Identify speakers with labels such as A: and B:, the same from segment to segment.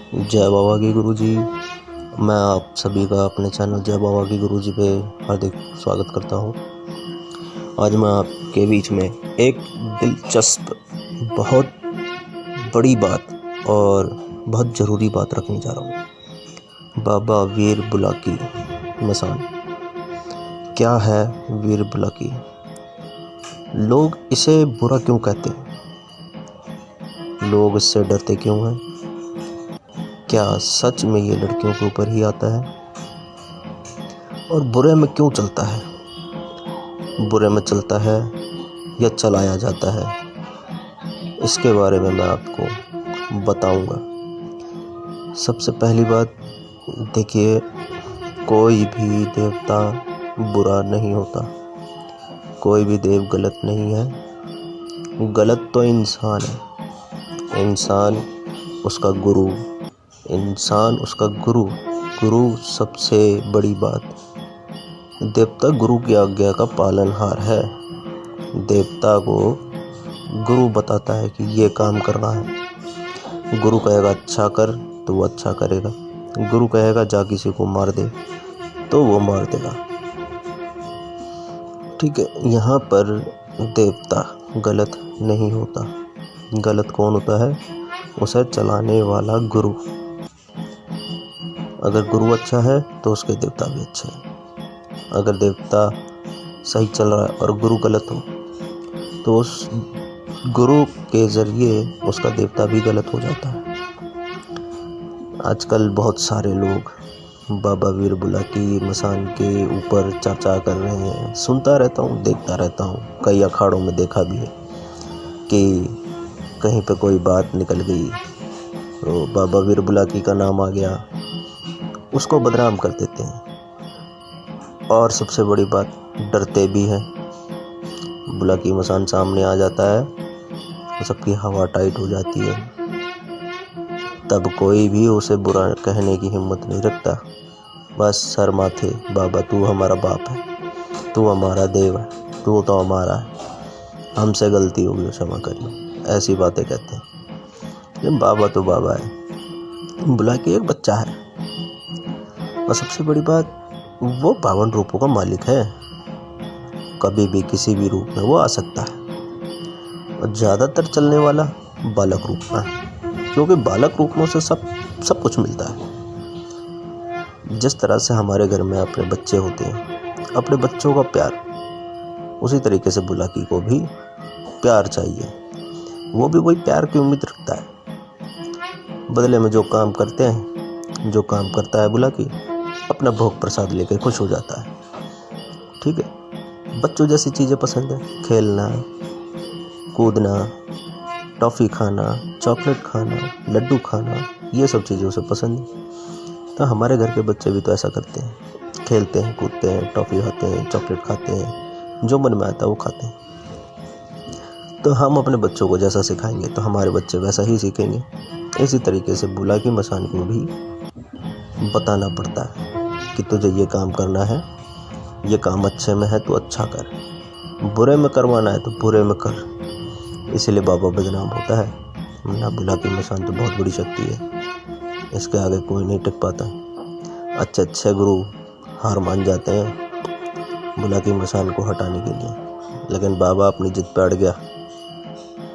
A: जय बाबा की गुरुजी। मैं आप सभी का अपने चैनल जय बाबा की गुरुजी पे हार्दिक स्वागत करता हूँ। आज मैं आपके बीच में एक दिलचस्प, बहुत बड़ी बात और बहुत ज़रूरी बात रखने जा रहा हूँ। बाबा वीर बुलाकी मसान। क्या है वीर बुलाकी? लोग इसे बुरा क्यों कहते हैं? लोग इससे डरते क्यों हैं? क्या सच में ये लड़कियों के ऊपर ही आता है? और बुरे में क्यों चलता है? बुरे में चलता है या चलाया जाता है? इसके बारे में मैं आपको बताऊंगा। सबसे पहली बात देखिए, कोई भी देवता बुरा नहीं होता, कोई भी देव गलत नहीं है। गलत तो इंसान है, इंसान उसका गुरु, इंसान उसका गुरु सबसे बड़ी बात। देवता गुरु की आज्ञा का पालनहार है। देवता को गुरु बताता है कि ये काम करना है। गुरु कहेगा अच्छा कर तो वो अच्छा करेगा। गुरु कहेगा जा किसी को मार दे तो वो मार देगा। ठीक है, यहाँ पर देवता गलत नहीं होता। गलत कौन होता है? उसे चलाने वाला गुरु। अगर गुरु अच्छा है तो उसके देवता भी अच्छे हैं। अगर देवता सही चल रहा है और गुरु गलत हो तो उस गुरु के ज़रिए उसका देवता भी गलत हो जाता है। आजकल बहुत सारे लोग बाबा वीर बुलाकी मसान के ऊपर चर्चा कर रहे हैं। सुनता रहता हूँ, देखता रहता हूँ। कई अखाड़ों में देखा भी है कि कहीं पे कोई बात निकल गई तो बाबा वीर बुलाकी का नाम आ गया, उसको बदनाम कर देते हैं। और सबसे बड़ी बात, डरते भी हैं। बुलाकी मसान सामने आ जाता है तो सबकी हवा टाइट हो जाती है। तब कोई भी उसे बुरा कहने की हिम्मत नहीं रखता। बस सर माथे, बाबा तू हमारा बाप है, तू हमारा देव है, तू तो हमारा है, हमसे गलती होगी तो क्षमा करिए, ऐसी बातें कहते हैं। लेकिन बाबा तो बाबा है, बुलाकी एक बच्चा है। और सबसे बड़ी बात, वो 52 रूपों का मालिक है। कभी भी किसी भी रूप में वो आ सकता है। और ज़्यादातर चलने वाला बालक रूप में है, क्योंकि बालक रूप में उसे सब कुछ मिलता है। जिस तरह से हमारे घर में अपने बच्चे होते हैं, अपने बच्चों का प्यार, उसी तरीके से बुलाकी को भी प्यार चाहिए। वो भी वही प्यार की उम्मीद रखता है। बदले में जो काम करते हैं, जो काम करता है बुलाकी, अपना भोग प्रसाद लेकर खुश हो जाता है। ठीक है, बच्चों जैसी चीज़ें पसंद है, खेलना, कूदना, टॉफ़ी खाना, चॉकलेट खाना, लड्डू खाना, ये सब चीज़ें उसे पसंद है। तो हमारे घर के बच्चे भी तो ऐसा करते हैं, खेलते हैं, कूदते हैं, टॉफ़ी खाते हैं, चॉकलेट खाते हैं, जो मन में आता है वो खाते हैं। तो हम अपने बच्चों को जैसा सिखाएंगे तो हमारे बच्चे वैसा ही सीखेंगे। इसी तरीके से बुलाकी मसान को भी बताना पड़ता है कि तुझे ये काम करना है, ये काम अच्छे में है तो अच्छा कर, बुरे में करवाना है तो बुरे में कर। इसलिए बाबा बदनाम होता है। ना, बुलाकी मसान तो बहुत बड़ी शक्ति है, इसके आगे कोई नहीं टिक पाता। अच्छे गुरु हार मान जाते हैं बुलाकी मसान को हटाने के लिए, लेकिन बाबा अपनी जिद पे अड़ गया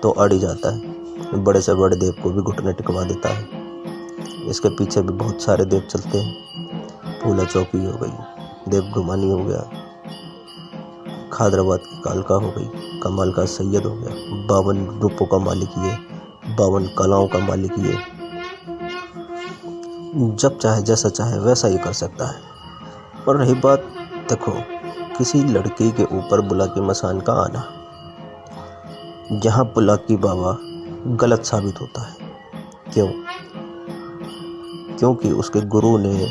A: तो अड़ ही जाता है। बड़े से बड़े देव को भी घुटने टिकवा देता है। इसके पीछे भी बहुत सारे देव चलते हैं। फूला चौकी हो गई, देव घुमानी हो गया, खादराबाद की कालका हो गई, कमाल का सैयद हो गया। 52 रूपों का मालिक ये, 52 कलाओं का मालिक ये। जब चाहे जैसा चाहे वैसा ही कर सकता है। और रही बात, देखो, किसी लड़की के ऊपर बुलाकी मसान का आना, यहाँ बुलाकी बाबा गलत साबित होता है। क्यों? क्योंकि उसके गुरु ने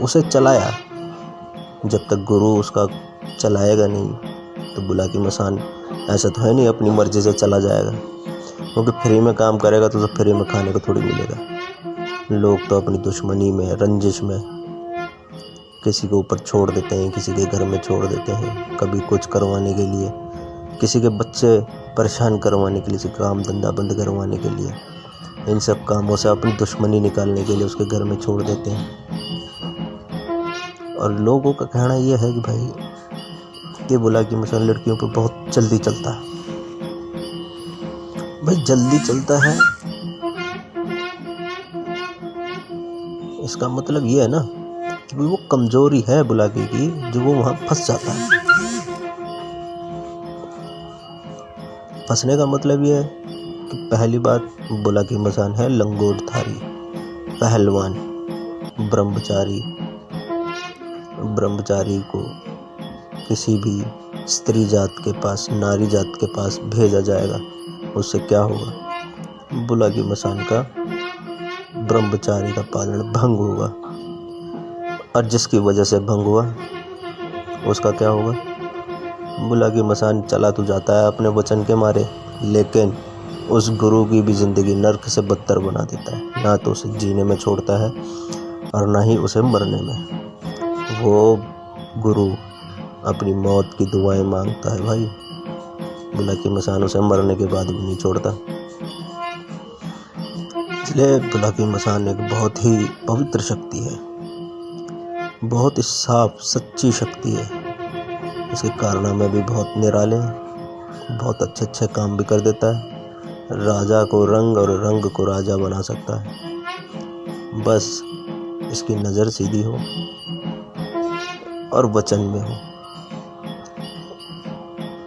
A: उसे चलाया। जब तक गुरु उसका चलाएगा नहीं तो बुलाकी मसान ऐसा तो है नहीं अपनी मर्जी से चला जाएगा। क्योंकि फ्री में काम करेगा तो फ्री में खाने को थोड़ी मिलेगा। लोग तो अपनी दुश्मनी में, रंजिश में किसी के ऊपर छोड़ देते हैं, किसी के घर में छोड़ देते हैं, कभी कुछ करवाने के लिए, किसी के बच्चे परेशान करवाने के लिए, काम धंधा बंद करवाने के लिए। इन सब कामों से अपनी दुश्मनी निकालने के लिए उसके घर में छोड़ देते हैं। और लोगों का कहना यह है कि भाई ये बुला की मसान लड़कियों पर बहुत जल्दी चलता है। भाई जल्दी चलता है इसका मतलब ये है ना कि वो कमजोरी है बुलाकी की, जो वो वहां फंस जाता है। फंसने का मतलब ये है कि पहली बात, बुलाकी मसान है लंगोटधारी, पहलवान, ब्रह्मचारी। ब्रह्मचारी को किसी भी स्त्री जात के पास, नारी जात के पास भेजा जाएगा, उससे क्या होगा? बुलाकी मसान का ब्रह्मचारी का पालन भंग होगा, और जिसकी वजह से भंग हुआ उसका क्या होगा? बुलाकी मसान चला तो जाता है अपने वचन के मारे, लेकिन उस गुरु की भी जिंदगी नर्क से बदतर बना देता है। ना तो उसे जीने में छोड़ता है और ना ही उसे मरने में। वो गुरु अपनी मौत की दुआएं मांगता है भाई, बुलाकी मसान उसे मरने के बाद भी नहीं छोड़ता। इसलिए बुलाकी मसान एक बहुत ही पवित्र शक्ति है, बहुत ही साफ सच्ची शक्ति है। इसके कारनामे भी बहुत निराले हैं, बहुत अच्छे अच्छे काम भी कर देता है। राजा को रंग और रंग को राजा बना सकता है, बस इसकी नज़र सीधी हो और वचन में हो।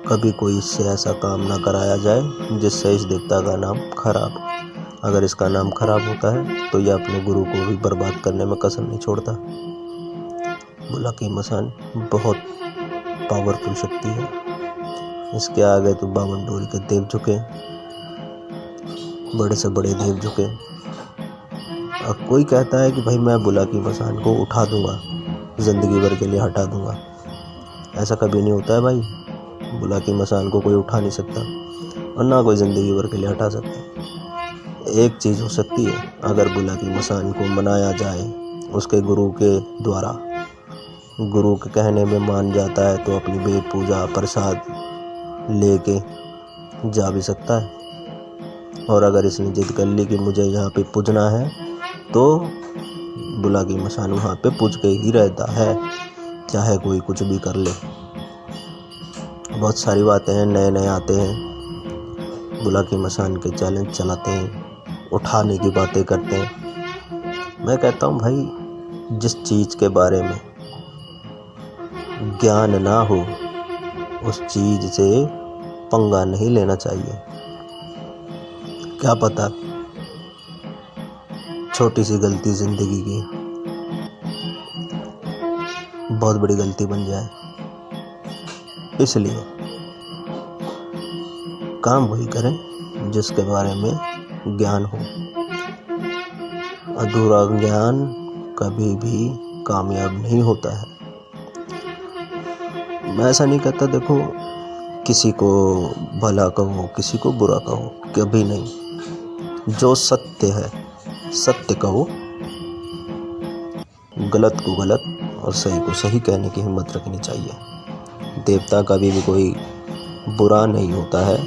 A: कभी कोई इससे ऐसा काम ना कराया जाए जिससे इस देवता का नाम खराब हो। अगर इसका नाम खराब होता है तो यह अपने गुरु को भी बर्बाद करने में कसर नहीं छोड़ता। बुलाकी मसान बहुत पावरफुल शक्ति है, इसके आगे तो 52 डोरी के देव झुके, बड़े से बड़े देव झुके। अब कोई कहता है कि भाई मैं बुलाकी मसान को उठा दूंगा, जिंदगी भर के लिए हटा दूंगा, ऐसा कभी नहीं होता है भाई। बुलाकी मसान को कोई उठा नहीं सकता और ना कोई ज़िंदगी भर के लिए हटा सकता। एक चीज़ हो सकती है, अगर बुलाकी मसान को मनाया जाए उसके गुरु के द्वारा, गुरु के कहने में मान जाता है तो अपनी वेद पूजा प्रसाद लेके जा भी सकता है। और अगर इसने जिद कर ली कि मुझे यहाँ पे पूजना है, तो बुलाकी मसान वहाँ पे पूज के ही रहता है, चाहे कोई कुछ भी कर ले। बहुत सारी बातें हैं, नए नए आते हैं, बुलाकी मसान के चैलेंज चलाते हैं, उठाने की बातें करते हैं। मैं कहता हूँ भाई, जिस चीज़ के बारे में ज्ञान ना हो उस चीज़ से पंगा नहीं लेना चाहिए। क्या पता छोटी सी गलती जिंदगी की बहुत बड़ी गलती बन जाए। इसलिए काम वही करें जिसके बारे में ज्ञान हो। अधूरा ज्ञान कभी भी कामयाब नहीं होता है। मैं ऐसा नहीं कहता, देखो किसी को भला कहो किसी को बुरा कहो, कभी नहीं। जो सत्य है सत्य कहो, गलत को गलत और सही को सही कहने की हिम्मत रखनी चाहिए। देवता कभी भी कोई बुरा नहीं होता है।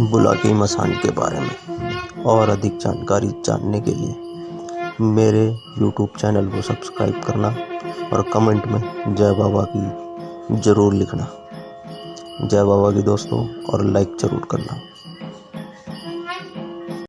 A: बुलाकी मसान के बारे में और अधिक जानकारी जानने के लिए मेरे YouTube चैनल को सब्सक्राइब करना और कमेंट में जय बाबा की ज़रूर लिखना। जय बाबा की दोस्तों, और लाइक ज़रूर करना।